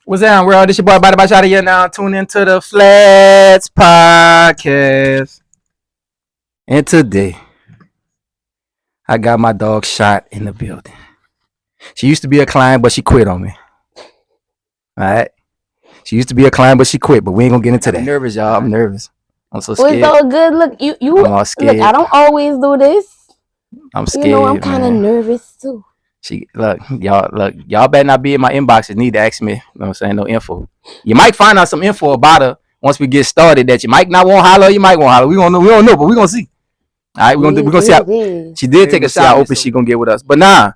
What's down, world? This your boy Body by Shot here now. Tune into the Flats Podcast. And today, I got my dog Shot in the building. She used to be a client, but she quit on me. Alright? She used to be a client, but she quit, but we ain't gonna get into that. I'm nervous, y'all. I'm nervous. I'm so Well, scared. it's all good. Look, I'm all scared. look. I don't always do this. I'm scared. You know, I'm kind of nervous too. Y'all better not be in my inbox and need to ask me, you know what I'm saying, no info. You might find out some info about her once we get started that you might not want to holler, you might want to holler. We don't know, but we gonna see. All right, we're gonna see how she did take a shot. How open she gonna get with us. But nah,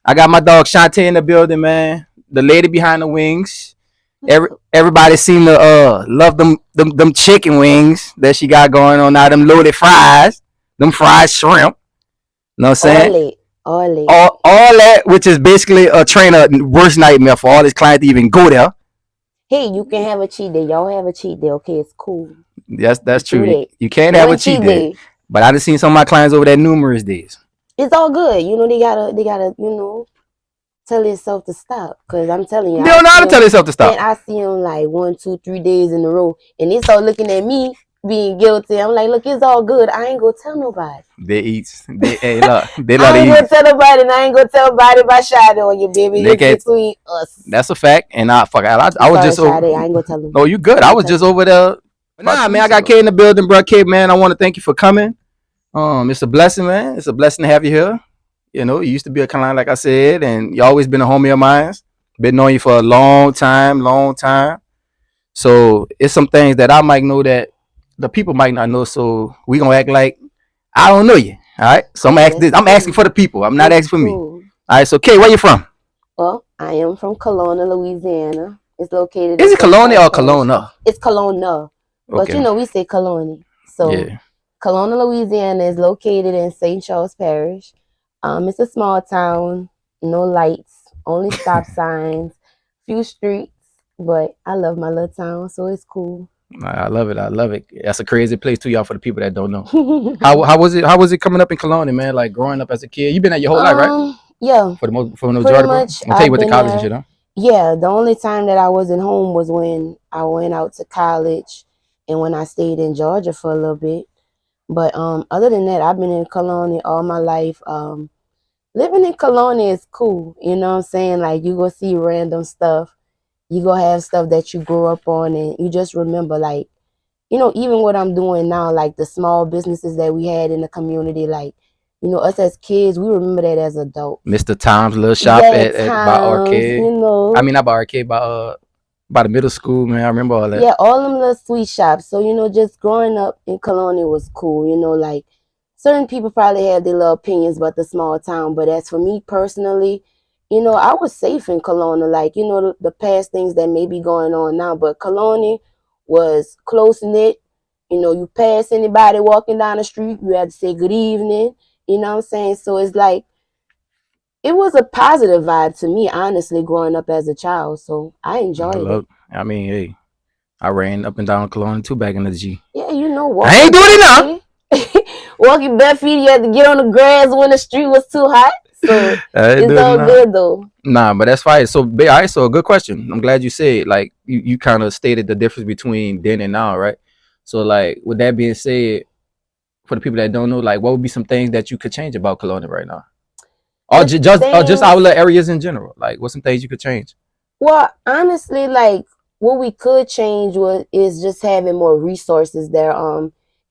I got my dog Shantae in the building, man. The lady behind the wings. Everybody seem to love them chicken wings that she got going on now. Them loaded fries, them fried shrimp. You know what I'm saying? All that, which is basically a trainer worst nightmare for all his clients to even go there. Hey, you can have a cheat day. Y'all have a cheat day, okay? It's cool. Yes, that's true. You can't have a cheat day. But I just seen some of my clients over there numerous days. It's all good. You know, they gotta, you know, tell yourself to stop. Cause I'm telling you, they don't know how to tell themselves to stop. And I see them like 1, 2, 3 days in a row, and they start looking at me being guilty. I'm like, look, it's all good. I ain't gonna tell nobody. They eat. Hey, look, they I ain't gonna eat. tell nobody, and I ain't gonna tell nobody about Shadow on you, baby. It's between us. That's a fact. And I was just over. I ain't gonna tell them. No, you good. I was just over there. But nah, man, I got K in the building, bro. K, man, I want to thank you for coming. It's a blessing, man. It's a blessing to have you here. You know, you used to be a client, like I said, and you always been a homie of mine. Been knowing you for a long time. So it's some things that I might know that the people might not know. So we gonna act like I don't know you. All right. So I'm asking this. I'm asking for the people. I'm not asking for me. All right. So Kay, where you from? Well, I am from Kelowna, Louisiana. It's located. Is it Kelowna or Kelowna? It's Kelowna, but you know we say Kelowna. So yeah. Kelowna, Louisiana is located in St. Charles Parish. It's a small town, no lights, only stop signs, few streets. But I love my little town, so it's cool. I love it. That's a crazy place too, y'all. For the people that don't know, how was it coming up in Kelowna, man? Like growing up as a kid, you been there your whole life, right? Yeah. For the majority, I'll tell you what the college and shit, huh? Yeah, the only time that I wasn't home was when I went out to college, and when I stayed in Georgia for a little bit. But other than that, I've been in Kelowna all my life. Living in Kelowna is cool. You know what I'm saying? Like you go see random stuff. You go have stuff that you grew up on, and you just remember, like, you know, even what I'm doing now, like the small businesses that we had in the community, like, you know, us as kids, we remember that as adults. Mr. Tom's little shop by arcade. You know, I mean, not by arcade, by the middle school, man. I remember all that. Yeah, all them little sweet shops. So, you know, just growing up in Kelowna was cool. You know, like certain people probably have their little opinions about the small town, but as for me personally, you know, I was safe in Kelowna. Like, you know, the past things that may be going on now, but Kelowna was close knit. You know, you pass anybody walking down the street, you had to say good evening. You know what I'm saying? So it's like, it was a positive vibe to me, honestly, growing up as a child. So I enjoyed it. I mean, hey, I ran up and down Kelowna too back in the G. Yeah, you know, I ain't doing it now. Walking bare feet, you had to get on the grass when the street was too hot. So it's all good though. Nah, but that's fine. So, so a good question. I'm glad you said, like, you kind of stated the difference between then and now, right? So, like, with that being said, for the people that don't know, like, what would be some things that you could change about Kelowna right now? Or just our little areas in general. Like, what's some things you could change? Well, honestly, like, what we could change is just having more resources there.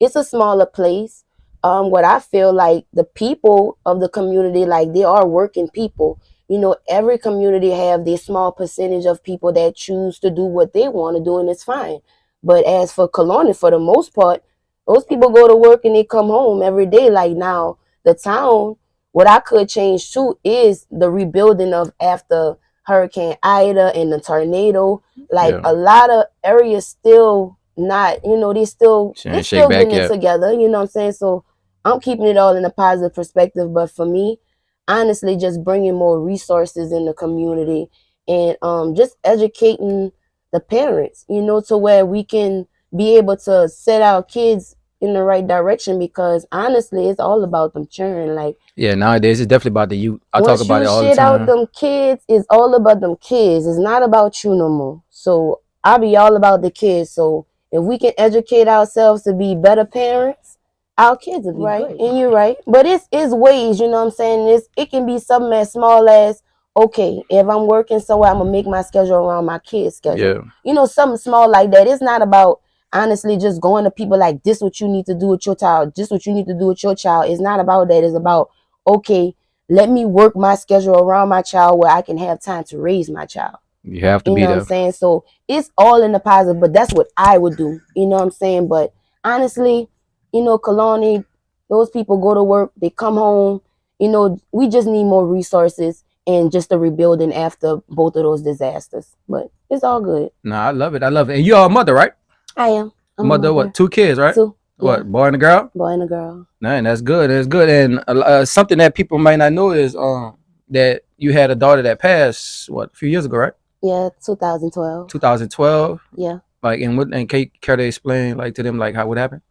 It's a smaller place. What I feel like the people of the community, like they are working people. You know, every community have this small percentage of people that choose to do what they want to do, and it's fine. But as for Kelowna, for the most part, those people go to work and they come home every day. Like now, the town, what I could change too is the rebuilding of after Hurricane Ida and the tornado. Like a lot of areas still not, you know, they're still getting it together, you know what I'm saying? So I'm keeping it all in a positive perspective. But for me, honestly, just bringing more resources in the community and just educating the parents, you know, to where we can be able to set our kids, in the right direction, because honestly, it's all about them children. Like, Yeah, nowadays it's definitely about the youth. I talk once about you it all the shit out time. them kids, it's all about them kids. It's not about you no more. So I be all about the kids. So if we can educate ourselves to be better parents, our kids will be Right. great. And you're right. But it's ways, you know what I'm saying? It can be something as small as, okay, if I'm working somewhere, I'm gonna make my schedule around my kids' schedule. Yeah. You know, something small like that. It's not about honestly just going to people like, this what you need to do with your child, this what you need to do with your child. It's not about that. It's about, okay, let me work my schedule around my child where I can have time to raise my child. You have to You be know what I'm there. saying? So it's all in the positive, but that's what I would do. You know what I'm saying? But honestly, you know, Kelowna, those people go to work, they come home. You know, we just need more resources and just a rebuilding after both of those disasters. But it's all good. Nah, I love it. I love it. And you are a mother, right? I am. I'm a Mother, mother. what? 2 kids, right? Two. Yeah. What? Boy and a girl? Boy and a girl. Man, that's good. That's good. And something that people might not know is that you had a daughter that passed a few years ago, right? Yeah, 2012. 2012. Yeah. Like, and can you care to explain like to them like how what happened?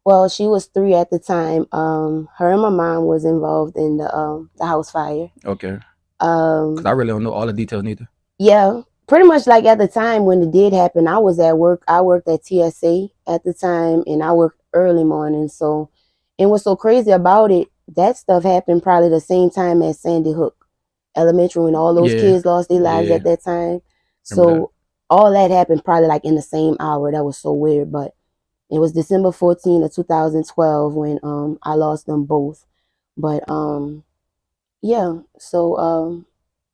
Well, she was 3 at the time. Her and my mom was involved in the house fire. Okay. Cause I really don't know all the details neither. Yeah, pretty much like at the time when it did happen, I was at work. I worked at TSA at the time, and I worked early morning. So, and what's so crazy about it, that stuff happened probably the same time as Sandy Hook Elementary, when all those kids lost their lives at that time. So all that happened probably like in the same hour. That was so weird, but it was December 14th of 2012 when I lost them both. But yeah, so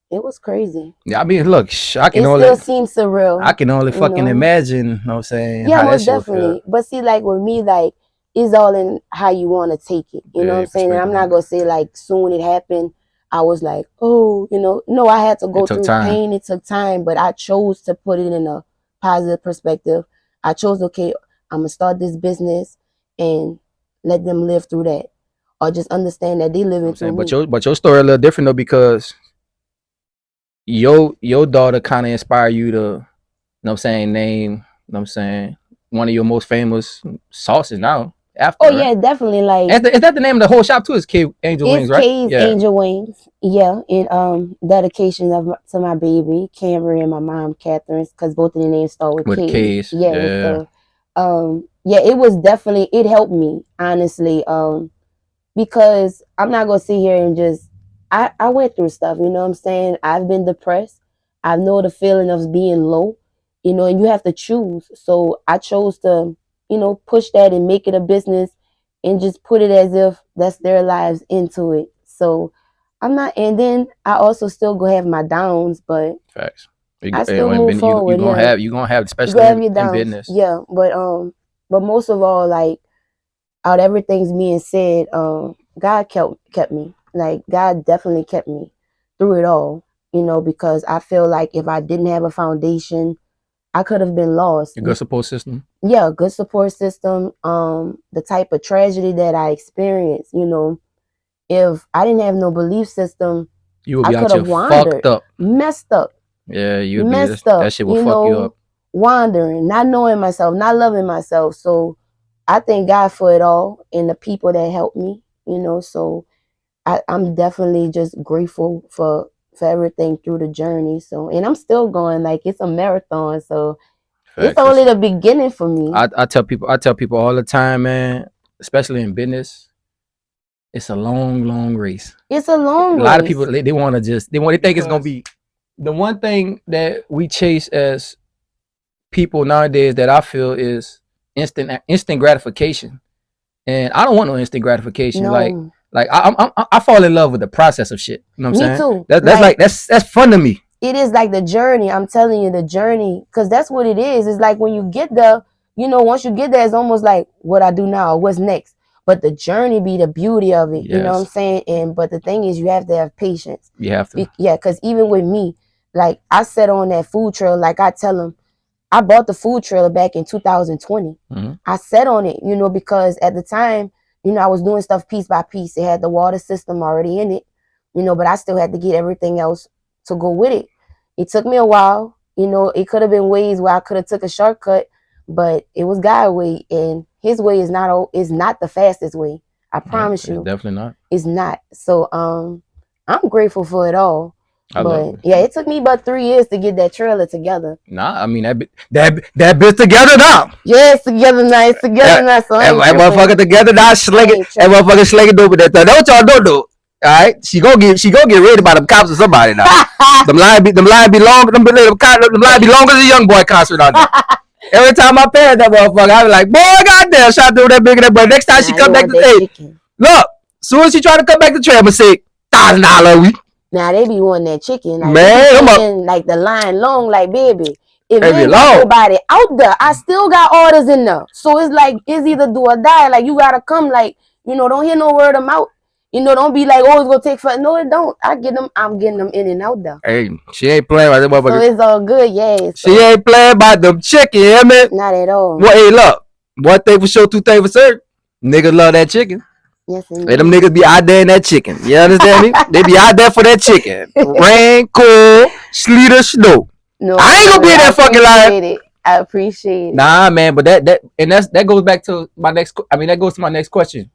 it was crazy. Yeah, I mean, look, I can It only still seems surreal. I can only fucking know? imagine. You know what I'm saying? Yeah, How that most shit would feel. definitely. But see, like with me, like it's all in how you want to take it. You know what I'm saying? And I'm not gonna say like soon it happened, I was like, oh, you know, no, I had to go through pain. It took time, but I chose to put it in a positive perspective. I chose, okay, I'm gonna start this business and let them live through that, or just understand that they living through me. But your story a little different though, because your daughter kind of inspired you to, you know what I'm saying, name, you know what I'm saying, one of your most famous sauces now. After, oh yeah, definitely. Like, is that the name of the whole shop too? It's K Angel Wings, right? K's Angel Wings. Yeah, in dedication to my baby Cameron and my mom Catherine's, because both of the names start with K's. Yeah. So yeah, it was definitely, it helped me honestly. Because I'm not gonna sit here and just, I went through stuff, you know what I'm saying? I've been depressed. I know the feeling of being low, you know, and you have to choose. So I chose to, you know, push that and make it a business and just put it as if that's their lives into it. So I'm not, and then I also still go have my downs, but facts. I still move forward. You gonna have especially in business. Yeah, but most of all, like, out everything's being said, God kept me. Like, God definitely kept me through it all, you know, because I feel like if I didn't have a foundation, I could have been lost. A good support system. Yeah, good support system. The type of tragedy that I experienced, you know, if I didn't have no belief system, you would be I could have wandered, fucked up, messed up. Yeah, you'd messed be up. that shit will fuck you up. Wandering, not knowing myself, not loving myself. So I thank God for it all and the people that helped me, you know. So I'm definitely just grateful for everything through the journey. So, and I'm still going, like, it's a marathon. So it's only the beginning for me. I tell people all the time, man, especially in business, it's a long race. It's a long race. A lot of people, they want to just, they think it's going to be the one thing that we chase as people nowadays that I feel is instant gratification. And I don't want no instant gratification. No. Like I fall in love with the process of shit. You know what I'm saying? Me too. That's fun to me. It is like the journey. I'm telling you, the journey, because that's what it is. It's like when you get there, you know, once you get there, it's almost like what I do now, what's next. But the journey be the beauty of it. Yes. You know what I'm saying? But the thing is, you have to have patience. You have to. Yeah, because even with me, like, I sat on that food trail, like I tell them, I bought the food trailer back in 2020. Mm-hmm. I sat on it, you know, because at the time, you know, I was doing stuff piece by piece. It had the water system already in it, you know, but I still had to get everything else to go with it. It took me a while, you know. It could have been ways where I could have took a shortcut, but it was God way. And his way is not the fastest way. I promise you. Definitely not. It's not. So I'm grateful for it all. But yeah, it took me about 3 years to get that trailer together. Nah, I mean that bitch together now. Yeah, it's together now. It's together now. So that motherfucker together now. Slinging that motherfucker slinging dope with that thing. That's what y'all do. All right, she go get raided by them cops or somebody now. them line be long. Them line be longer than a young boy concert out there. Every time I pass that motherfucker, I be like, boy, goddamn, shout out to that big and that boy. Next time she come back to say, look, soon as she try to come back to trade, I'ma say $1,000 a week. Now they be wanting that chicken. Like, man, like the line long, like baby. If ain't got nobody out there, I still got orders in there. So it's like it's either do or die. Like you gotta come, like, don't hear no word of mouth. Don't be like, oh, it's gonna take for no, it don't. I'm getting them in and out there. Hey, she ain't playing about that motherfucker. So it's all good, yeah. So. She ain't playing about them chicken, yeah, man. Not at all. Well, hey, look, one thing for sure, two things for certain. Niggas love that chicken. Yes, indeed. Let them niggas be out there in that chicken. You understand me? They be out there for that chicken. Rain, cold, sleet or snow. No, I ain't gonna be in that fucking line. I appreciate it. Nah, man, but that goes back to my next. I mean, that goes to my next question.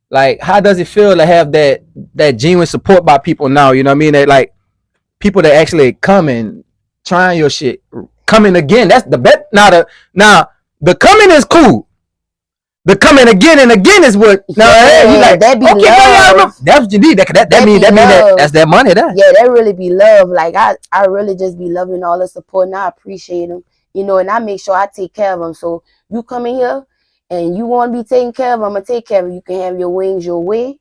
Like, how does it feel to have that genuine support by people now? You know what I mean? That like people that actually coming, trying your shit, coming again. That's the bet. Now the coming is cool. The coming again and again is what. You like that be love. That's what you need. That mean that's that money. That that really be love. Like I really just be loving all the support and I appreciate them. And I make sure I take care of them. So you come in here and you want to be taken care of, I'm gonna take care of you. You can have your wings your way.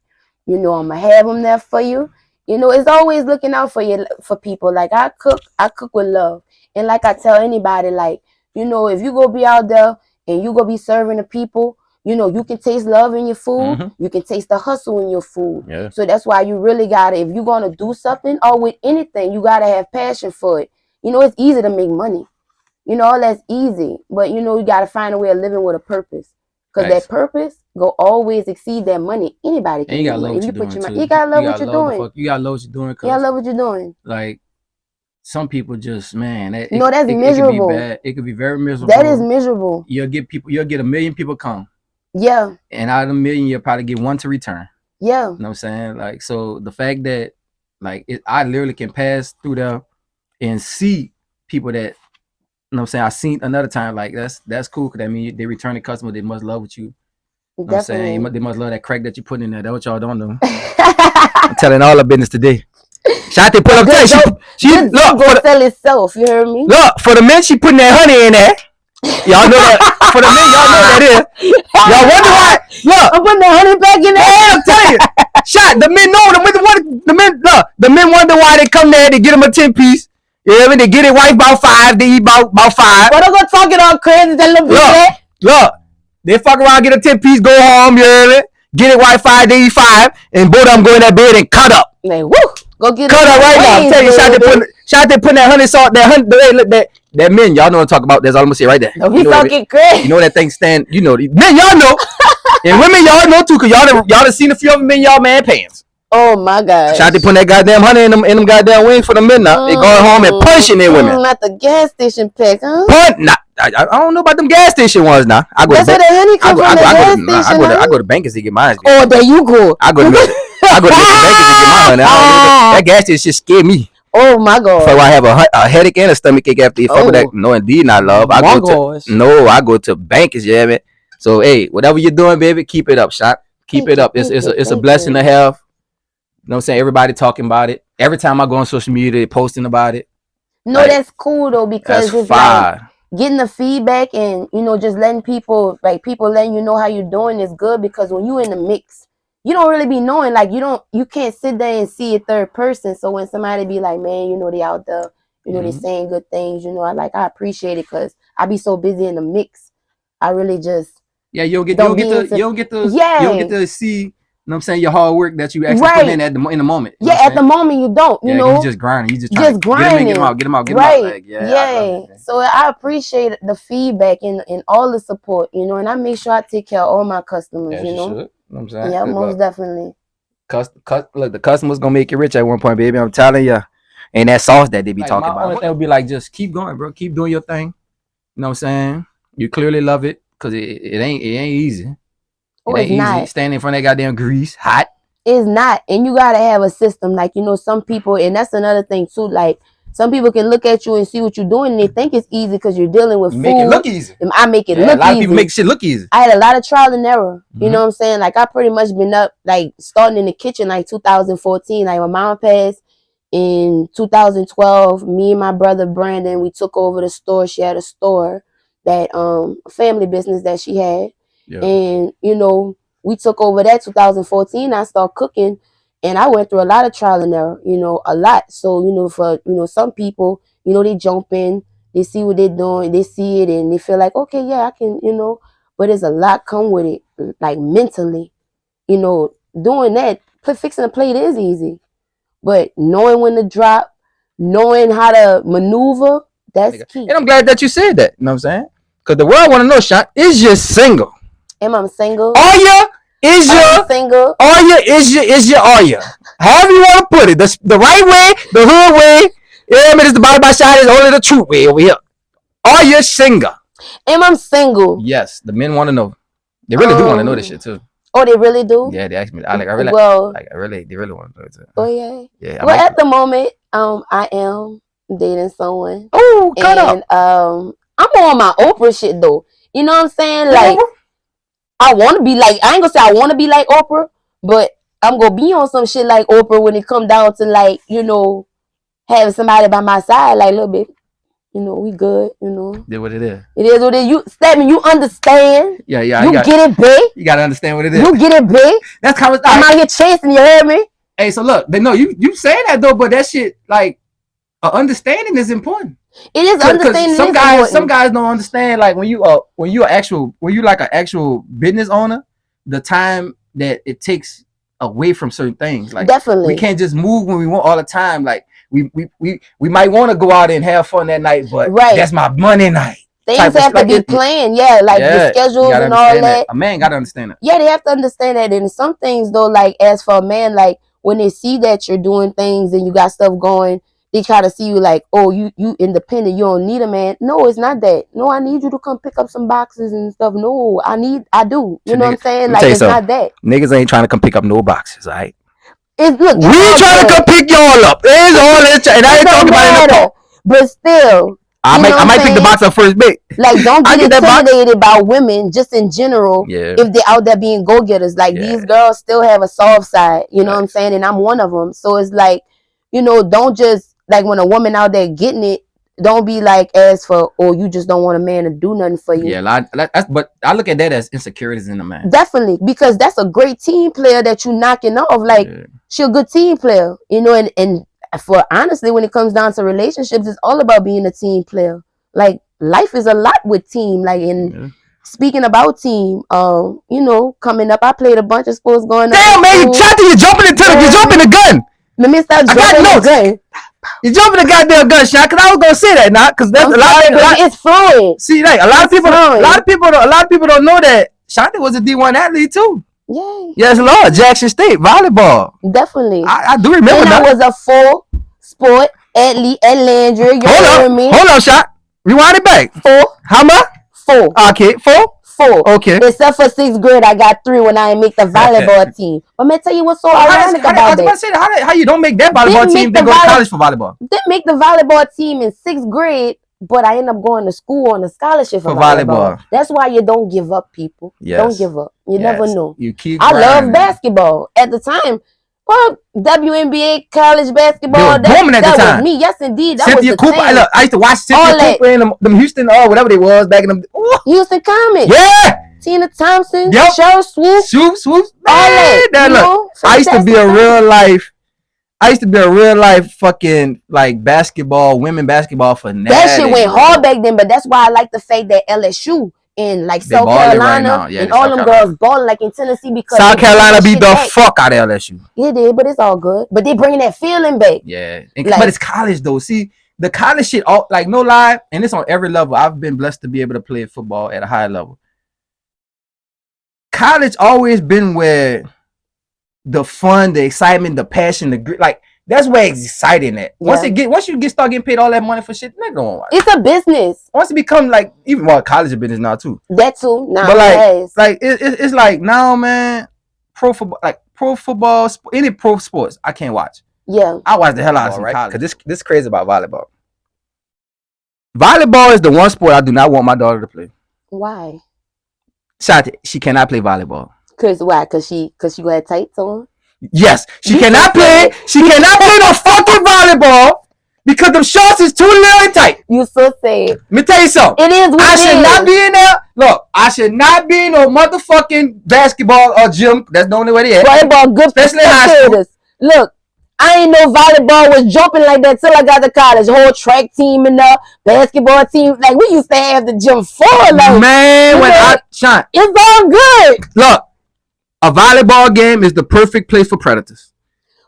I'm gonna have them there for you. It's always looking out for you, for people. Like I cook with love, and like I tell anybody, like if you go be out there and you go be serving the people. You can taste love in your food. Mm-hmm. You can taste the hustle in your food. Yeah. So that's why you really gotta, if you're gonna do something or with anything, you gotta have passion for it. It's easy to make money. All that's easy. But you gotta find a way of living with a purpose. Because that purpose go always exceed that money. Anybody can. And you gotta love what you're doing. You gotta love what you're doing. You gotta love what you're doing. You gotta love what you're doing. Like some people just, man, that's miserable. It could be bad. It could be very miserable. That is miserable. You'll get 1 million people come. Yeah. And out of 1 million, you'll probably get 1 to return. Yeah. You know what I'm saying? Like, so the fact that, like, I literally can pass through there and see people that, you know what I'm saying? I seen another time, like, that's cool. Because that means they return the customer. They must love with you. You know what I'm saying? They must love that crack that you put in there. That's what y'all don't know. I'm telling all the business today. Shotty put up there. She look for sell itself. You heard me? Look, for the men, she putting that honey in there. Y'all know that. For the men, y'all know that is. Y'all wonder why. Look, I'm putting the honey back in there. I'm telling you. Shot, the men know the men wonder why they come there. They get them a 10-piece. You know what I mean? They get it white about 5. They eat about 5. But I'm gonna talk it all crazy. Look, they fuck around, get a 10-piece, go home. You know what I mean? Get it white 5. They eat 5, and both of them go in that bed and cut up. Like, woo. Go get cut up right now. I'm telling you, Shot they putting that honey salt, that men, y'all know what I'm talking about. That's all I'm gonna say right there. No, he's talking crazy. You know that thing stand. Men, y'all know, and women, y'all know too, cause y'all done seen a few of them in y'all man pants. Oh my God! Shot they putting that goddamn honey in them goddamn wings for the men now. They going home and punching their women. Not the gas station pack, huh? I don't know about them gas station ones now. I go to Bankers to get mine. Oh, there you go. I go to Bankers to get my honey. That gas station shit scare me. Oh my God! So I have a headache and a stomach ache after you fuck with that. No, indeed, not love. I go to Bankers, yeah, man. So hey, whatever you're doing, baby, keep it up, Shot. Keep it up. It's a blessing to have. You know what I'm saying? Everybody talking about it. Every time I go on social media, they're posting about it. No, like, that's cool though, because it's like getting the feedback and just letting people letting you know how you're doing is good, because when you in the mix, you don't really be knowing, like you can't sit there and see a third person. So when somebody be like, man, they out there, they saying good things, I appreciate it, because I be so busy in the mix. I really just you don't get to see. You know what I'm saying? Your hard work that you actually put in in the moment. Yeah, at the moment you don't, you just grinding. You just grinding. Get them out. Right. Like, so I appreciate the feedback and all the support, and I make sure I take care of all my customers, you know what I'm saying? Yeah, most definitely. Look, the customer's gonna make you rich at one point, baby. I'm telling you. And that sauce that they be talking about. My only thing would be like, just keep going, bro. Keep doing your thing. You know what I'm saying? You clearly love it. Cause it ain't easy. Oh, It ain't it's easy. not. Standing in front of that goddamn grease, hot. It's not. And you gotta have a system. Like, some people, and that's another thing too, like some people can look at you and see what you're doing and they think it's easy because you're dealing with You food. make it look easy. And I make it Yeah, look a lot easy. of people make shit look easy. I had a lot of trial and error. You Mhm. know what I'm saying? Like, I pretty much been up, like, starting in the kitchen like 2014. Like, my mom passed in 2012. Me and my brother Brandon, we took over the store. She had a store that a family business that she had. Yeah. And we took over that 2014. I started cooking, and I went through a lot of trial and error, a lot. So, for some people, they jump in, they see what they're doing, they see it, and they feel like, okay, yeah, I can, but there's a lot come with it, like mentally. Doing that, fixing a plate is easy, but knowing when to drop, knowing how to maneuver, that's key. And I'm glad that you said that. You know what I'm saying? Because the world want to know, Sean, is you single? Am I single? Are you? Is you single? Are you? Is you? Are you? However you want to put it, the right way, the hood way. Yeah, I mean, it's the bottom by side is only the truth way over here. Are you single? Am I single? Yes, the men want to know. They really do want to know this shit too. Oh, they really do? Yeah, they ask me. They really want to know it too. Oh yeah. Yeah. Well, at the moment, I am dating someone. Oh, cut up. I'm on my Oprah shit though. You know what I'm saying? Like, I want to be like. I ain't gonna say I want to be like Oprah, but I'm gonna be on some shit like Oprah when it come down to, like, having somebody by my side, like, little bit. We good. Did what it is. It is what it is. You, Stephen, you understand? Yeah. You get it big. You gotta understand what it is. You get it big. That's how I'm out here chasing. You heard me? Hey, so look, they know you saying that though, but that shit, like, understanding is important. It is understanding. Some guys don't understand, like, when you like an actual business owner, the time that it takes away from certain things. Like, definitely, we can't just move when we want all the time. Like, we might want to go out and have fun that night, but that's my money night. Things have to be planned, the schedules and all that. A man gotta understand that. Yeah, they have to understand that. And some things though, like, as for a man, like, when they see that you're doing things and you got stuff going, they try to see you like, oh, you independent, you don't need a man. No, it's not that. No, I need you to come pick up some boxes and stuff. No, I do. You know what I'm saying? Like, it's not that. Niggas ain't trying to come pick up no boxes, all right? We trying to come pick y'all up. It's all this, and I ain't talking about it no more. But still, I might pick the box up first bait. Like, don't get intimidated by women just in general. If they're out there being go-getters. Like, these girls still have a soft side. You know what I'm saying? And I'm one of them. So it's like, don't just, like, when a woman out there getting it, don't be like, as for, oh, you just don't want a man to do nothing for you. Yeah, but I look at that as insecurities in a man. Definitely, because that's a great team player that you knocking off. Like, she a good team player, and for honestly, when it comes down to relationships, it's all about being a team player. Like, life is a lot with team. Like, speaking about team, coming up, I played a bunch of sports going up. Damn, man, you jumping the gun. Let me stop jumping the gun. You jumping the goddamn gun, shot, because I was gonna say that now, because that's a lot. It's fluid. See, like, a lot of people don't know that Shanti was a D1 athlete too. Yeah. Yes, Lord. Jackson State volleyball. Definitely. I do remember that. I was a full sport athlete at Landry. Hold on, shot. Rewind it back. 4. How much? 4. Okay, 4. 4. Okay. Except for 6th grade, I got 3 when I make the volleyball team. But I'm gonna tell you what's so ironic about that. I was about to say, how you don't make that volleyball team? Then go to college for volleyball. Didn't make the volleyball team in 6th grade, but I end up going to school on a scholarship for volleyball. That's why you don't give up, people. Yes. Don't give up. You never know. You keep. I love basketball at the time. Well, WNBA, college basketball, that was me. Yes, indeed. That Cynthia was the Cooper. thing. Look, I used to watch Cynthia Cooper in them Houston, whatever they was back in them. Houston Comets. Yeah. Tina Thompson. Yep. Cheryl Swoop. Swoop. All that. Look, I used to be a real life fucking, like, women basketball fanatic. That shit went hard back then, but that's why I like the fact that LSU and, like, South Carolina and all them girls balling, like, in Tennessee, because South Carolina beat the fuck out of LSU. Yeah, they did, but it's all good. But they bringing that feeling back. Yeah, but it's college though. See, the college shit, like, no lie, and it's on every level. I've been blessed to be able to play football at a high level. College always been where the fun, the excitement, the passion, the grit, like, That's where it's exciting at. Yeah. Once you start getting paid all that money for shit, nigga don't watch. It's a business. Once it become like even more college a business now too. That too. Nah, But yes. like it's like now, man, pro football, any pro sports, I can't watch. Yeah. I watch the hell out of it, right? Because this crazy about volleyball. Volleyball is the one sport I do not want my daughter to play. Why? Shati, she cannot play volleyball. Cause why? Cause she had tights on. Yes, she cannot play. She cannot play no fucking volleyball because them shorts is too little and tight. You so sad. Let me tell you something. It is what I it should is. not be in there. Look, I should not be in no motherfucking basketball or gym. That's the only way they at. Volleyball good for Especially in high school. Look, I ain't know volleyball was jumping like that till I got to college. Whole track team and the basketball team. Like we used to have the gym full. Like man, when I shine, it's all good. Look, a volleyball game is the perfect place for predators.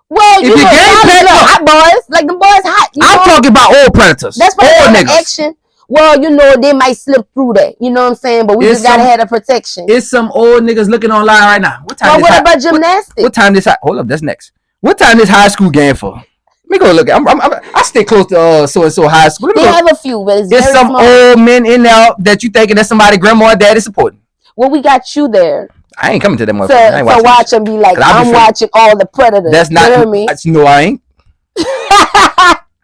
Well, if you know, hot boys, like the boys hot. I'm talking about old predators. That's why old niggas. Action. Well, you know, they might slip through that. You know what I'm saying? But we just gotta have the protection. It's some old niggas looking online right now. What time? Well, what about gymnastics? What time this? Hold up, that's next. What time this high school game for? Let me go look at. I stay close to so and so high school. They have a few, but it's there's very some small. Old men in there that you thinking that's somebody grandma or daddy supporting. Well, we got you there. I ain't coming to that motherfucker. So watch and be like, I'm watching all the predators. That's not. You hear me? No, I ain't.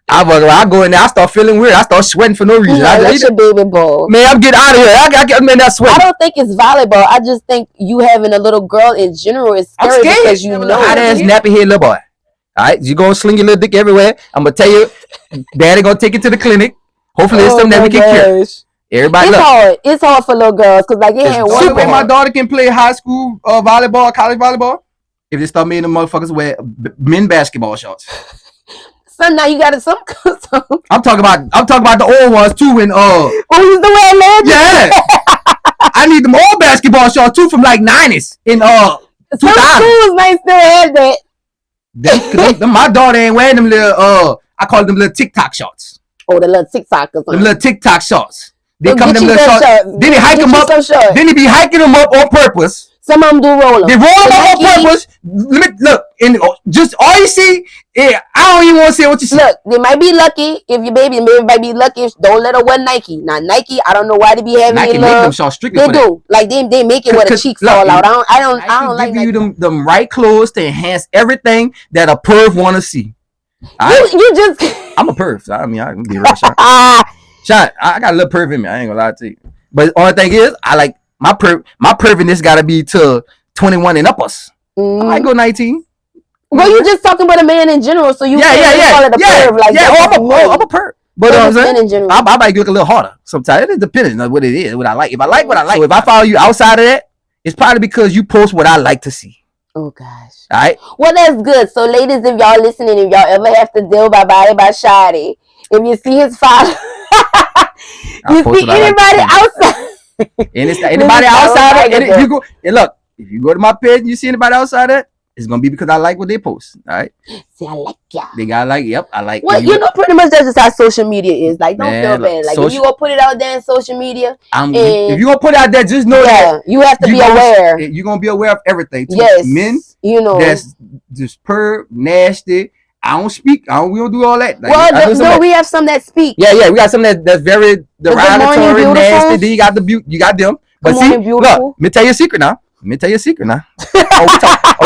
I go in there. I start feeling weird. I start sweating for no reason. That's your baby ball. Man, I'm getting out of here. I get that sweat. I don't think it's volleyball. I just think you having a little girl in general is scary. I'm scared because you know hot ass nappy head little boy. All right, you gonna sling your little dick everywhere. I'm gonna tell you, daddy gonna take you to the clinic. Hopefully, it's something that we can cure. Everybody, it's hard for little girls because like it ain't one way my daughter can play high school volleyball, college volleyball. If they start making the motherfuckers wear men basketball shorts. So now you got to some. I'm talking about the old ones too. When used to wear leggings. Yeah, I need them old basketball shorts too from like 90s in 2000. Some schools might still have that. My daughter ain't wearing them little I call them little TikTok shorts. Oh, the little TikTokers. The little TikTok shorts. They so come them little shorts. Then they hike them up. Then they be hiking them up on purpose. Some of them do roll them. They roll them up on purpose. Look, and just all you see, I don't even want to say what you see. Look, they might be lucky if your baby might be lucky. If don't let her wear Nike. Now Nike, I don't know why they be having Nike make them shorts strictly they for do. That. Like they make it where the cheeks fall out. I don't like give you them right clothes to enhance everything that a perv want to see. You just I'm a perv. So I mean, I can be real shot. Shot. I got a little perv in me. I ain't gonna lie to you. But the only thing is, I like my perviness gotta be to 21 and up us. I might go 19. Well, you just talking about a man in general, so you can't call it a perv. Like I'm a perv. But I'm saying, I might look a little harder sometimes. It depends on what it is, what I like. If I like what I like, so if I follow you outside of that, it's probably because you post what I like to see. Oh gosh. All right. Well, that's good. So, ladies, if y'all listening, if y'all ever have to deal by Shadi, if you see his father, you see anybody outside. Anybody outside of it, you go and look. If you go to my page and you see anybody outside of it, it's gonna be because I like what they post. All right. See, I like ya. They got like, yep, I like. Well, you know, pretty much that's just how social media is. Like, don't feel bad. Like, if you gonna put it out there in social media, if you gonna put it out there, just know that you have to be aware. You're gonna be aware of everything. Too. Yes, men, you know, that's just nasty. I don't speak. We don't do all that. Like, well, we have some that speak. Yeah, we got some that's very derogatory, nasty. Then you got you got them. But see, look, let me tell you a secret now. We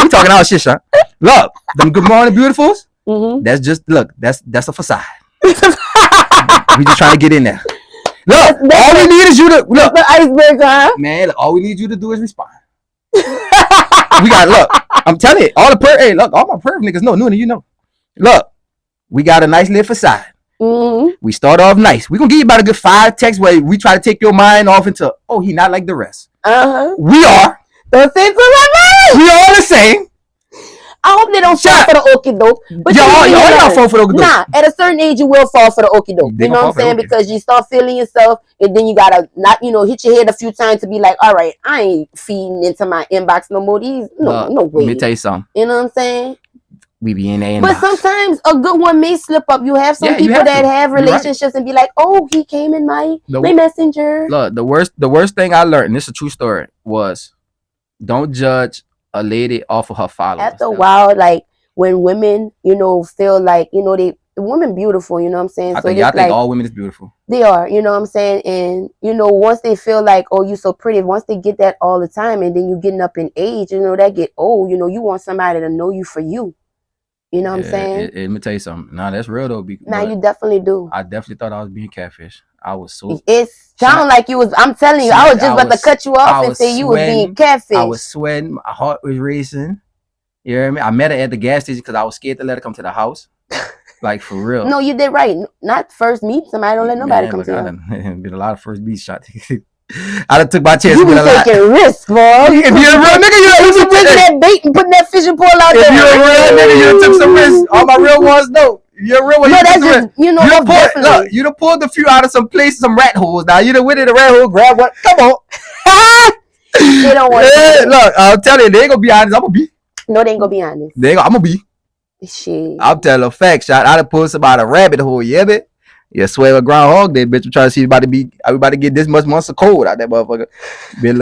talking our shit, son. Look, them good morning beautifuls. Mm-hmm. That's just that's a facade. We just trying to get in there. Look, all we need is you to look. The icebreaker, huh? Man, look, all we need you to do is respond. We got look. I'm telling you, all my perv niggas know. You know. Look, we got a nice little facade. Mm-hmm. We start off nice. We're gonna give you about a good 5 texts where we try to take your mind off into, oh, he not like the rest. We are. Don't say so like we all the same. I hope they don't fall for the okie doke. But y'all not fall for the okie doke. Nah, at a certain age you will fall for the okie doke. You know what I'm saying? Because you start feeling yourself, and then you gotta not, hit your head a few times to be like, all right, I ain't feeding into my inbox no more. No way. Let me tell you something. You know what I'm saying? We be in there. But sometimes a good one may slip up. You have some people that have relationships and be like, oh, he came in my messenger. Look, the worst thing I learned, and this is a true story, was don't judge a lady off of her followers. After a while, like when women, feel like, the women beautiful, you know what I'm saying? I think all women is beautiful. They are, you know what I'm saying? And, once they feel like, oh, you so pretty, once they get that all the time, and then you getting up in age, that get old, you want somebody to know you for you. You know what I'm saying? Let me tell you something. Nah, that's real though. Nah, you definitely do. I definitely thought I was being catfish. I was so. It sounded like you was. I'm telling you, I was just about to cut you off and say you was being catfish. I was sweating. My heart was racing. You hear me? I met her at the gas station because I was scared to let her come to the house. Like for real. No, you did right. Not first meet somebody. Don't let nobody come to you. Been a lot of first meet shots. I done took my chance. You be taking risks, boy. If you're a real nigga, you taking that bait and putting that fishing pole out there. If you're a real nigga, you took some risks. All my real ones know. You're a real one. No, that's just you done pulled a few out of some places, some rat holes. Now you done went in the rat hole, grab one. Come on. They don't want to. Look, I'm telling you, they ain't gonna be honest. I'm gonna be. No, they ain't gonna be honest. I'm gonna be. Shit. I'm telling a fact, shot. I done pulled somebody a rabbit hole, yeah, bitch. Yeah, swear a groundhog day, bitch. I'm trying to see everybody get this much months of cold out that motherfucker. Bitch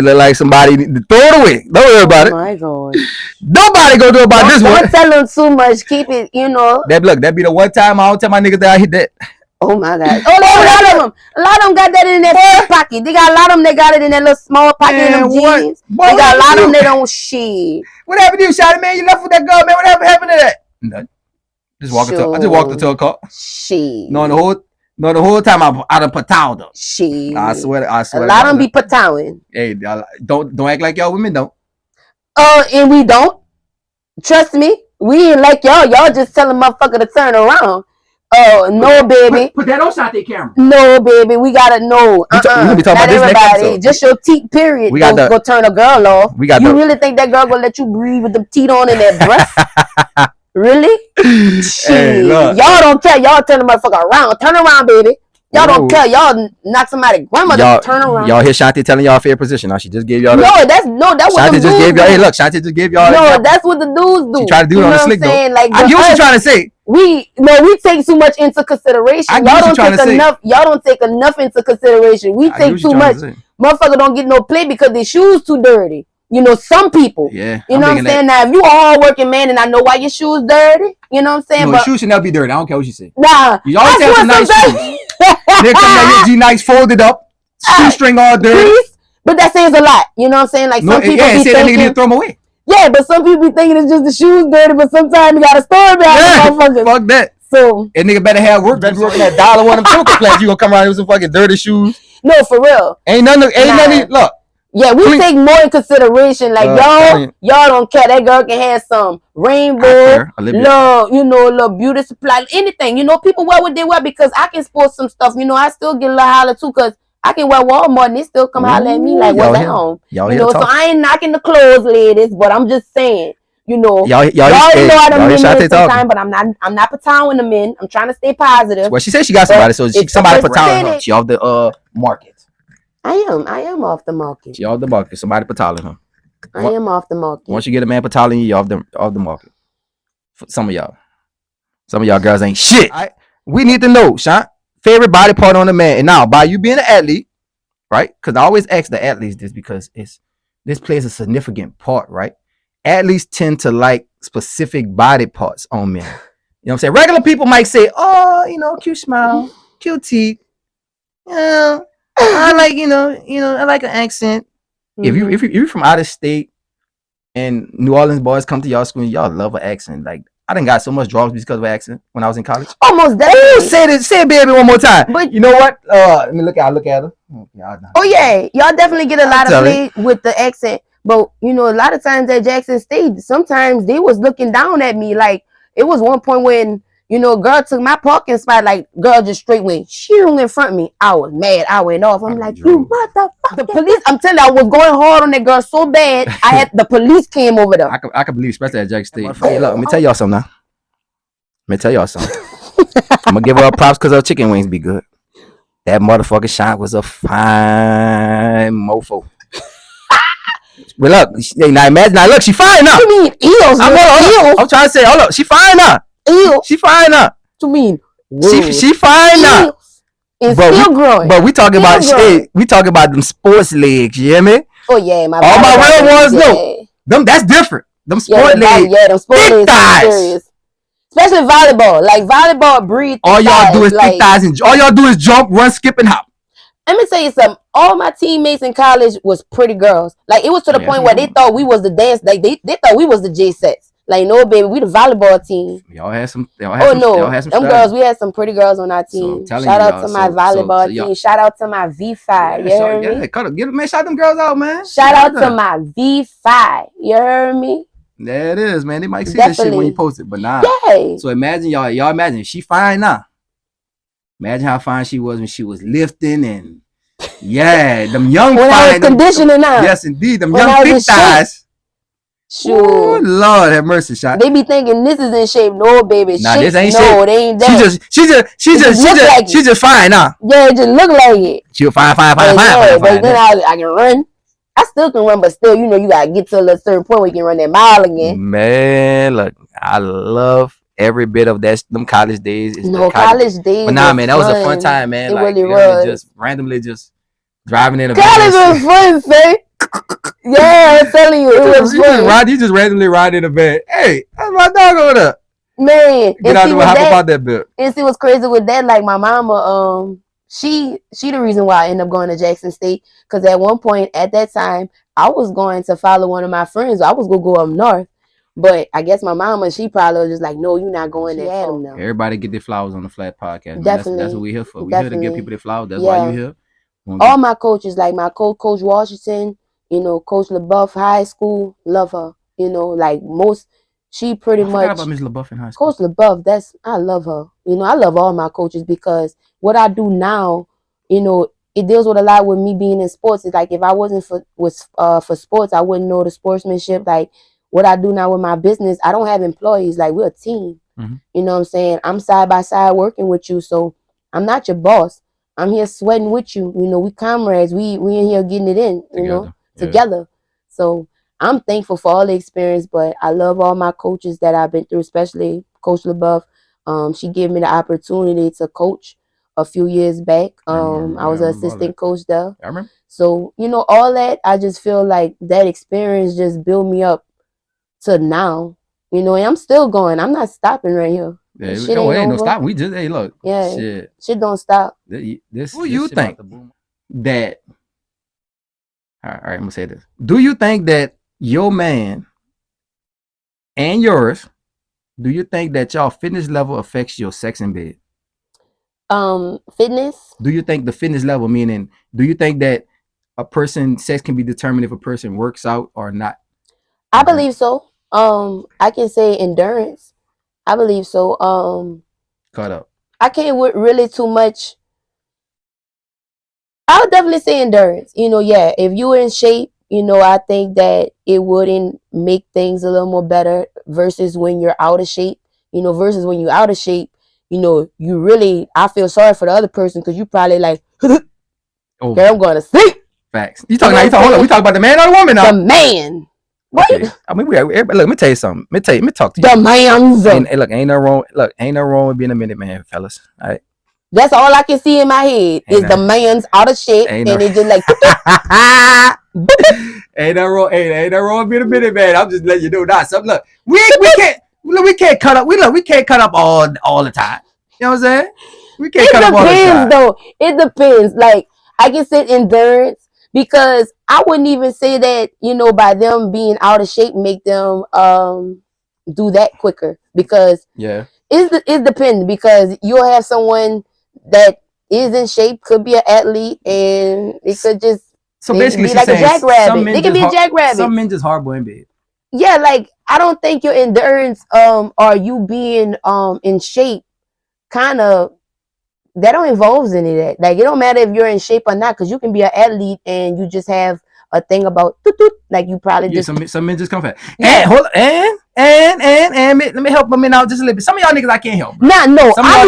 look like somebody to throw it away. Don't worry about it. Oh my God. Nobody gonna do about this one. Don't tell them too much. Keep it, That be the one time I don't tell my niggas that I hit that. Oh my God. Oh, a lot of them got that in their pocket. They got a lot of them. They got it in that little small pocket in them jeans. They got a lot of them. They don't shit. What happened to you, Shotty, man? You left with that girl, man. What happened to that? Nothing. I just walked into a car. Shit. No, the whole time I done patowed them. Shit. I swear. A lot of them be patowing. Hey, don't act like y'all women don't. And we don't. Trust me. We ain't like y'all. Y'all just telling motherfucker to turn around. Oh, no, baby. Put that on Shotty camera. No, baby. We gotta know. We gonna be talking Not about everybody. Just your teeth, period. Go turn a girl off. You really think that girl gonna let you breathe with the teeth on in that breath? Really? Hey, y'all don't care. Y'all turn the motherfucker around. Turn around, baby. Y'all don't care. Y'all knock somebody grandmother. Turn around. Y'all hear Shanti telling y'all a fair position. Now she just gave y'all. That's what Shanti just gave y'all. Hey, look, Shanti just gave y'all. No, that's what the dudes do. She tried to do it on the slick though. Like, I get what she's trying to say. We take too much into consideration. Y'all don't take enough into consideration. We take too much. Motherfucker don't get no play because their shoes too dirty. Some people. Yeah. You know what I'm saying? Now, if you a hard-working man and I know why your shoes dirty, you know what I'm saying? No, your shoes should never be dirty. I don't care what you say. Nah. You always have some nice shoes. There come that G-Nikes folded up, shoestring all dirty. Please? But that says a lot. You know what I'm saying? Like some people be thinking. That nigga need to throw them away. Yeah, but some people be thinking it's just the shoes dirty, but sometimes you got a story behind motherfuckers. Fuck that. So that nigga better have work. Better be working at $1 one of them choker plants. You gonna come around with some fucking dirty shoes? No, for real. Ain't nothing. Look. Yeah, we take more in consideration. Like y'all don't care. That girl can have some rainbow, little beauty supply, anything. People wear what they wear because I can sport some stuff. I still get a little holler too because I can wear Walmart and they still come holler at me like, what's that on? So I ain't knocking the clothes, ladies, but I'm just saying, y'all know I done been there sometime, but I'm not patowing the men. I'm trying to stay positive. Well, she said she got somebody, so somebody patowing her. She off the market. I am off the market. She off the market. Somebody pataling her. I am off the market. Once you get a man pataling you, off the market. For some of y'all girls ain't shit. We need to know, Sean, favorite body part on a man. And now, by you being an athlete, right? Because I always ask the athletes this because this plays a significant part, right? Athletes tend to like specific body parts on men. You know what I'm saying? Regular people might say, oh, cute smile, cute teeth. Yeah. I like, I like an accent. Mm-hmm. If you're from out of state and New Orleans boys come to y'all school, y'all love an accent. Like, I done got so much draws because of accent when I was in college. Almost definitely. Say it, baby, one more time. But you know what? Let me look at her. Oh yeah, y'all definitely get a lot of play with the accent. But a lot of times at Jackson State, sometimes they was looking down at me. Like it was one point when a girl took my parking spot. Like girl just straight went shooting in front of me. I was mad. I went off. I'm like, you motherfucker. The police. I'm telling you, I was going hard on that girl so bad. The police came over there. I can believe, especially at Jackson State. Hey, look, let me tell y'all something now. I'm gonna give her props because her chicken wings be good. That motherfucking shot was a fine mofo. But look, now imagine. Now look, she fine now. You mean eels? I'm trying to say, hold up, she fine now. She fine now. What you mean? She fine now. It's still growing. But we talking about them sports legs. You hear me? Oh yeah, all my real ones know them. That's different. them sport legs. Yeah, them sport legs are serious. Especially volleyball. Like volleyball breathe. All y'all do is thick thighs and all y'all do is jump, run, skip, and hop. Let me tell you something. All my teammates in college was pretty girls. Like it was to the point where they thought we was the dance. Like they thought we was the J sets. Like no, baby, we the volleyball team. Y'all had some. Them girls. We had some pretty girls on our team. Shout out to my volleyball team. Shout out to my V5. You heard me? Man, shout them girls out, man. Shout out to my V5. You heard me? There it is, man. They might see this shit when you post it, but nah. Yeah. So imagine y'all imagine she fine now. Imagine how fine she was when she was lifting and them young when fine. I was conditioning now. Yes, indeed, them young thick thighs. Sure. Ooh, Lord have mercy, shot. They be thinking this is in shape. No, baby. Nah, this ain't shape. They ain't that. She just fine now. Yeah, it just look like it. She fine. But then I can run. I still can run, but still, you gotta get to a certain point where you can run that mile again. Man, look, I love every bit of them college days. College days. But nah, man, that was a fun time, man. It really was. Just randomly just driving in a college was fun, say. Yeah, I'm telling you, it was fun. You just randomly ride in a van. Hey, that's my dog over there. Man, get out there, hop about that bit. And see what's crazy with that, like my mama, she the reason why I ended up going to Jackson State. Because at one point at that time, I was going to follow one of my friends. I was gonna go up north. But I guess my mama, she probably was just like, no, you're not going there. Everybody get their flowers on the Flat Podcast. Definitely. That's what we're here for. We're here to give people their flowers. That's why you're here. All my coaches, like my Coach Washington, Coach LaBeouf, high school, love her. Like she pretty much. I forgot about Miss LaBeouf in high school. Coach LaBeouf, I love her. I love all my coaches because what I do now, it deals with a lot with me being in sports. It's like if I wasn't for sports, I wouldn't know the sportsmanship. Like what I do now with my business, I don't have employees. Like we're a team. Mm-hmm. You know what I'm saying? I'm side by side working with you, so I'm not your boss. I'm here sweating with you. We comrades. We in here getting it in. Together. So I'm thankful for all the experience, but I love all my coaches that I've been through, especially Coach LaBeouf. She gave me the opportunity to coach a few years back. I was an assistant coach there. I remember. So, all that, I just feel like that experience just built me up to now. And I'm still going. I'm not stopping right here. Yeah, ain't no stopping. We just, look. Yeah. Shit don't stop. Who you think that... All right, I'm gonna say this. Do you think that your man and yours, do you think that y'all fitness level affects your sex in bed? Fitness? Do you think the fitness level, meaning, do you think that a person's sex can be determined if a person works out or not? I believe so. I can say endurance. I believe so. Cut up. I can't really too much. I would definitely say endurance. If you were in shape, I think that it wouldn't make things a little more better versus when you're out of shape. Versus when you're out of shape, you really, I feel sorry for the other person because you probably like, girl, I'm going to sleep. Facts. We talking about the man or the woman now? The man. Okay. I mean, look, let me tell you something. Let me talk to you. The man's. Ain't no wrong with being a minute man, fellas. All right. That's all I can see in my head is the man's out of shape and it just like ain't no wrong with being a minute man. I'm just letting you know that. So look, we can't cut up. We can't cut up all the time. You know what I'm saying? We can't cut up all the time. It depends though. It depends. Like I can say endurance because I wouldn't even say that, by them being out of shape make them do that quicker because it depends because you'll have someone that is in shape, could be an athlete, and it could just basically be like a jackrabbit. They can be a jackrabbit. Some men just hardboiled in bed. Yeah, like I don't think your endurance or you being in shape kind of that don't involve any of that. Like it don't matter if you're in shape or not, because you can be an athlete and you just have a thing about like you probably just some men just come fast. Yeah. And let me help them out just a little bit. Some of y'all niggas I can't help. Bro. Nah, no, I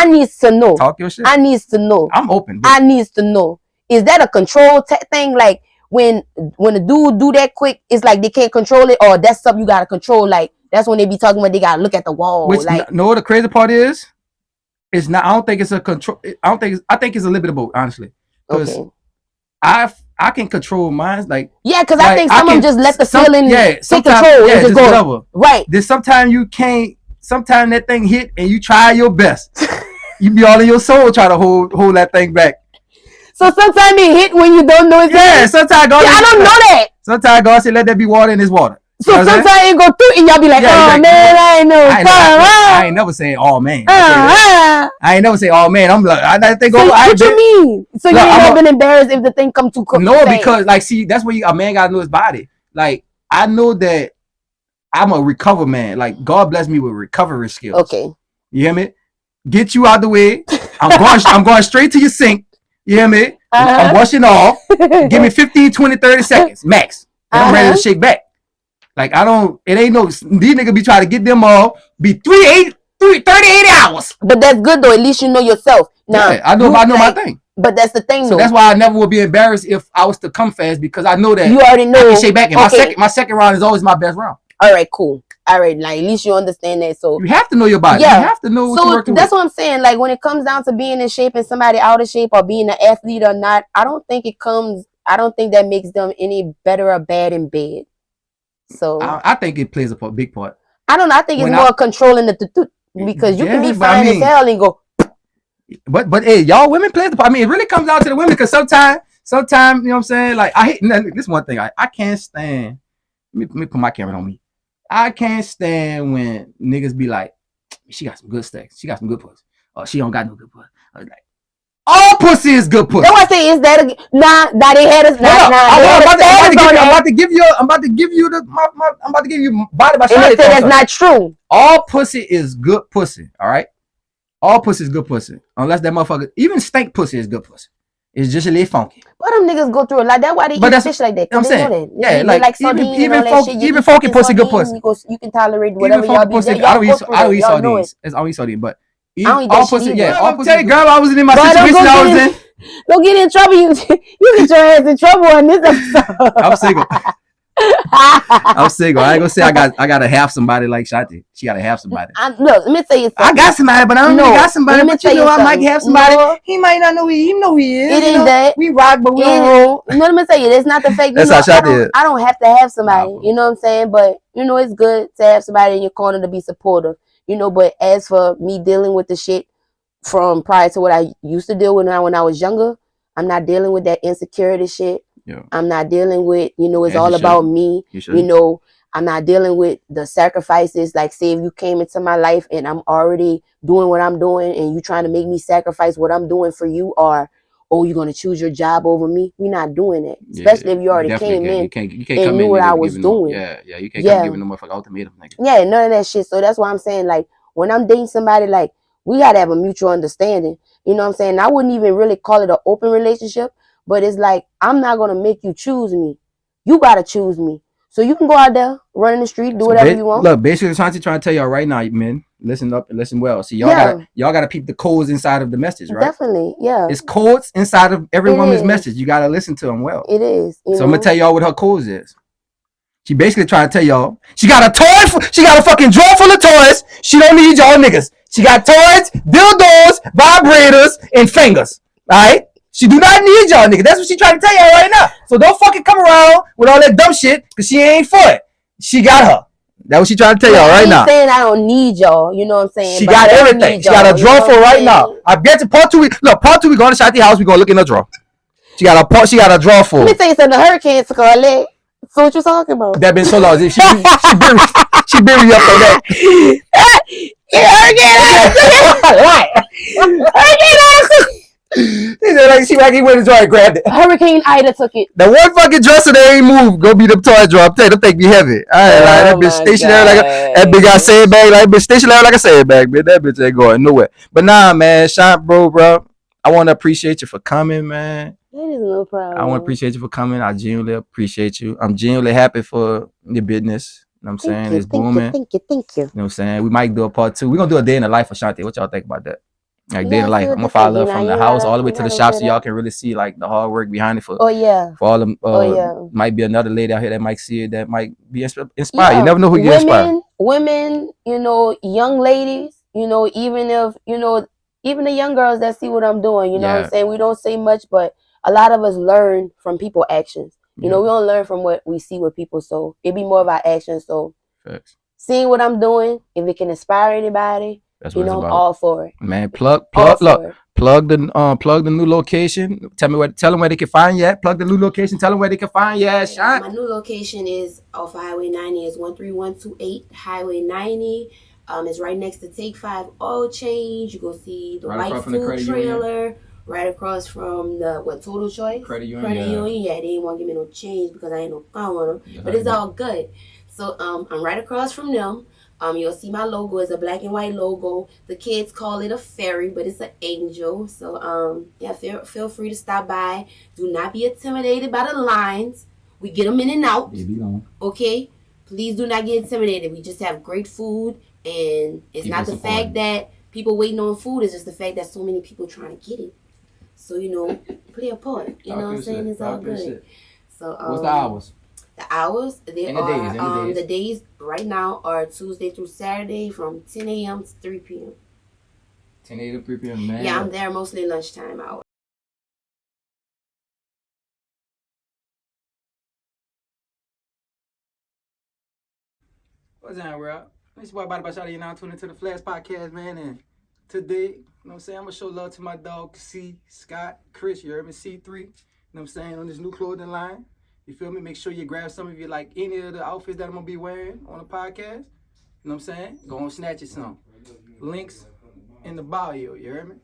need to know. Talk your shit. I need to know. I'm open. I need to know. Is that a control thing? Like when a dude do that quick, it's like they can't control it, or that's something you gotta control. Like that's when they be talking about they gotta look at the wall. The crazy part is, it's not. I don't think it's a control. I think it's a little bit of both, honestly. Because I I can control mine. Like because I think some of them just let the feeling take control and just go whatever. Right. Then sometimes you can't. Sometimes that thing hit and you try your best. You be all in your soul try to hold that thing back. So sometimes it hit when you don't know it's Yeah, sometimes God. I don't know that. Sometimes God said, "Let there be water in this water." So sometimes it go through and y'all be like, "Oh man, I ain't know." I ain't never saying, "Oh man." I ain't never say, "Oh man." I'm like, I think. So what you mean? So you ain't never been embarrassed if the thing come too quick? No, because like, see, that's where a man gotta know his body. Like, I know that I'm a recover man. Like, God bless me with recovery skills. Okay. You hear me? Get you out the way. I'm going straight to your sink. You hear me? I'm washing off. Give me 15, 20, 30 seconds max. And I'm ready to shake back. Like, it ain't no, these niggas be trying to get them all, be 38 hours. But that's good though. At least you know yourself. Now, yeah, I know my thing. But that's the thing, so that's why I never would be embarrassed if I was to come fast, because I know that you already know. I can shake back. And my second round is always my best round. All right, cool. All right, like at least you understand that. So you have to know your body. Yeah. You have to know what you're working with. That's what I'm saying. Like when it comes down to being in shape and somebody out of shape or being an athlete or not, I don't think that makes them any better or bad in bed. So I think it plays a big part. I don't know. I think it's more controlling the because you can be fine as hell and go. But hey, y'all women play the part. I mean, it really comes down to the women, because sometimes you know what I'm saying. Like I hate this one thing. I can't stand. Let me put my camera on me. I can't stand when niggas be like, she got some good sex, she got some good pussy, or she don't got no good pussy. I was like, all pussy is good pussy. That's what I say. Is that nah? They had us. I'm about to give you body by shot. That's not true. All pussy is good pussy. All right. All pussy is good pussy, unless that motherfucker. Even stank pussy is good pussy. It's just a little funky. But them niggas go through a lot. That's why they eat fish like that. I'm saying, know that. Yeah, like sardines even funky pussy good pussy. You can tolerate whatever y'all be. I don't eat sardines. I don't eat sardines, but all pussy. Yeah, all pussy. Girl, I wasn't in my situation. I was in. Don't get in trouble. You get your ass in trouble on this episode. I'm single. I'm single. I ain't gonna say I gotta have somebody like Shanti. She gotta have somebody. Look, let me tell you something. I got somebody, but I don't really got somebody. But you know, I might have somebody. No. He might not know he is. It ain't that. We rock, but we don't roll. No, let me tell you, that's not the fake. That's how Shanti is. I don't have to have somebody. No. You know what I'm saying? But you know, it's good to have somebody in your corner to be supportive. You know, but as for me dealing with the shit from prior to what I used to deal with when I was younger, I'm not dealing with that insecurity shit. Yeah. I'm not dealing with, it's all about me. I'm not dealing with the sacrifices. Like, say if you came into my life and I'm already doing what I'm doing and you trying to make me sacrifice what I'm doing for you, or you're going to choose your job over me. We're not doing it. Especially if you already came in and knew what I was doing. You can't come giving no motherfucking ultimatum. Yeah, none of that shit. So that's why I'm saying, like, when I'm dating somebody, like, we got to have a mutual understanding. You know what I'm saying? I wouldn't even really call it an open relationship. But it's like, I'm not going to make you choose me. You got to choose me. So you can go out there, run in the street, do whatever you want. Look, basically, trying to tell y'all right now, men, listen up and listen well. See, y'all got to peep the codes inside of the message, right? Definitely, yeah. It's codes inside of every woman's message. You got to listen to them well. It is. So I'm going to tell y'all what her codes is. She basically trying to tell y'all, she got a fucking drawer full of toys. She don't need y'all niggas. She got toys, dildos, vibrators, and fingers. All right? She do not need y'all niggas. That's what she trying to tell y'all right now. So don't fucking come around with all that dumb shit, because she ain't for it. She got her. That's what she trying to tell y'all right now. She's saying I don't need y'all. You know what I'm saying? She got everything. She got a drawer full right now. I bet you part 2 we going to Shanti house. We gonna look in the drawer. She got a drawer full. Let me tell you something. The hurricane took her leg. So what you talking about? That been so long. She buried up on that. Hurricane. She like he went to drawer and grabbed it. Hurricane Ida took it. The one fucking dresser that ain't moved. Go be the toy drawer. I'm telling you, them things be heavy. That bitch stationary that bitch got sandbag. That bitch stationary like a sandbag, man. That bitch ain't going nowhere. But nah, man, Sean, bro, I want to appreciate you for coming, man. That is no problem. I want to appreciate you for coming. I genuinely appreciate you. I'm genuinely happy for your business. You know what I'm saying? It's booming. Thank you. You know what I'm saying? We might do a part 2. We're going to do a day in the life of Shanti. What y'all think about that? Like day in the life. I'm gonna follow her from the house all the way to the shop, so y'all can really see like the hard work behind it. For all them. Might be another lady out here that might see it, that might be inspired. Yeah. You never know who you inspire. Women, young ladies, even if even the young girls that see what I'm doing, you know what I'm saying. We don't say much, but a lot of us learn from people's actions. You Yeah. know, we don't learn from what we see with people, so it be more of our actions. So Facts. seeing what I'm doing, if it can inspire anybody, That's you what it's know, I'm about. all for it. Man, All plug for it. plug the new location. Tell them where they can find you at. Plug the new location. Tell them where they can find you at. Shot. My new location is off Highway 90. It's 13128 Highway 90. It's right next to Take 5 Oil Change. You go see the Right white across from the food credit trailer. Right across from the Total Choice? Credit union. Yeah, they didn't want to give me no change because I ain't no phone on them. Yeah, but it's all good. So I'm right across from them. You'll see my logo is a black and white logo. The kids call it a fairy, but it's an angel. So yeah, feel free to stop by. Do not be intimidated by the lines. We get them in and out. Okay? Please do not get intimidated. We just have great food, and it's not the fact that people waiting on food. It's just the fact that so many people trying to get it. So, you know, play a part. You know what I'm saying? It's all good. So what's the hours? The hours, the days right now are Tuesday through Saturday from 10 a.m. to 3 p.m. 10 a.m. to 3 p.m. Man. Yeah, I'm there mostly lunchtime hours. What's that, Rob? This boy about to shout you now, tuning to the Flash Podcast, man. And today, you know what I'm saying, I'm gonna show love to my dog C, Scott, Chris, you heard me, C3. You know what I'm saying, on this new clothing line. You feel me? Make sure you grab some of you like any of the outfits that I'm gonna be wearing on the podcast. You know what I'm saying? Go on, snatch you some. Links in the bio, you heard me?